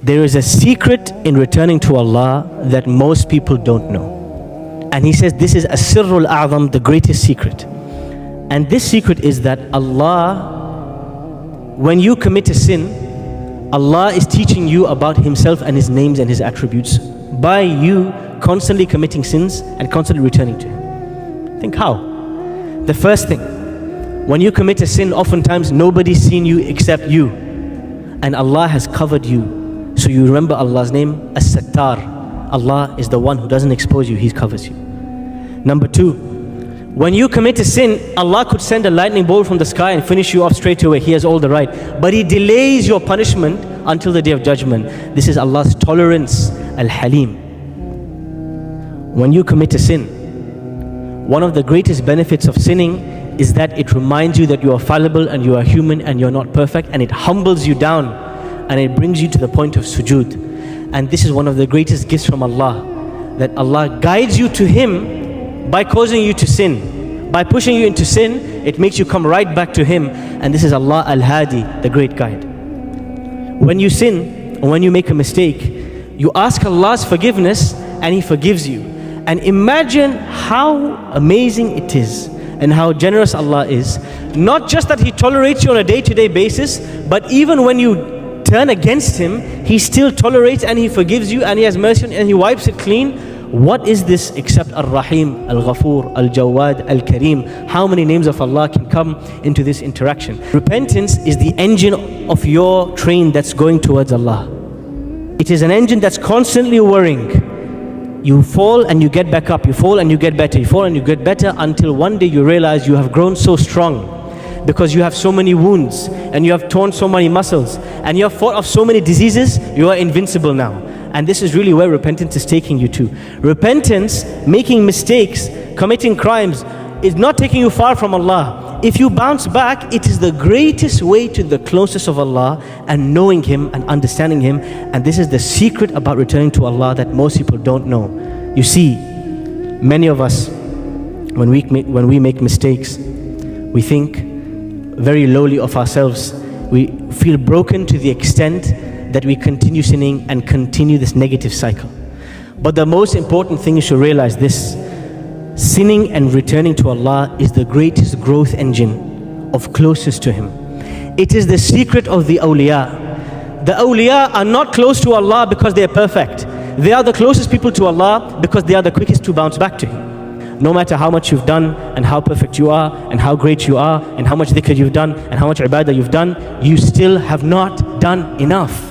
There is a secret in returning to Allah that most people don't know. And he says this is as-sirrul a'zam, the greatest secret. And this secret is that Allah, when you commit a sin, Allah is teaching you about Himself and His names and His attributes by you constantly committing sins and constantly returning to Him. Think how? The first thing, when you commit a sin, oftentimes nobody's seen you except you. And Allah has covered you. So you remember Allah's name, As-Sattar. Allah is the one who doesn't expose you, He covers you. Number two, when you commit a sin, Allah could send a lightning bolt from the sky and finish you off straight away. He has all the right. But He delays your punishment until the Day of Judgment. This is Allah's tolerance, Al-Halim. When you commit a sin, one of the greatest benefits of sinning is that it reminds you that you are fallible and you are human and you're not perfect, and it humbles you down and it brings you to the point of sujood. And this is one of the greatest gifts from Allah, that Allah guides you to Him by causing you to sin. By pushing you into sin, it makes you come right back to Him. And this is Allah Al-Hadi, the great guide. When you sin, or when you make a mistake, you ask Allah's forgiveness and He forgives you. And imagine how amazing it is and how generous Allah is. Not just that He tolerates you on a day-to-day basis, but even when you turn against Him, He still tolerates and He forgives you and He has mercy and He wipes it clean. What is this except Ar-Rahim, Al-Ghafur, Al-Jawad, Al-Kareem? How many names of Allah can come into this interaction? Repentance is the engine of your train that's going towards Allah. It is an engine that's constantly worrying. You fall and you get back up, you fall and you get better, you fall and you get better, until one day you realize you have grown so strong because you have so many wounds and you have torn so many muscles and you have fought off so many diseases, you are invincible now. And this is really where repentance is taking you to. Repentance, making mistakes, committing crimes, is not taking you far from Allah. If you bounce back, it is the greatest way to the closest of Allah and knowing Him and understanding Him. And this is the secret about returning to Allah that most people don't know. You see, many of us, when we make mistakes, we think very lowly of ourselves. We feel broken to the extent that we continue sinning and continue this negative cycle. But the most important thing is to realize this: sinning and returning to Allah is the greatest growth engine of closest to Him. It is the secret of the awliya. The awliya are not close to Allah because they are perfect. They are the closest people to Allah because they are the quickest to bounce back to Him. No matter how much you've done and how perfect you are and how great you are and how much dhikr you've done and how much ibadah you've done, you still have not done enough.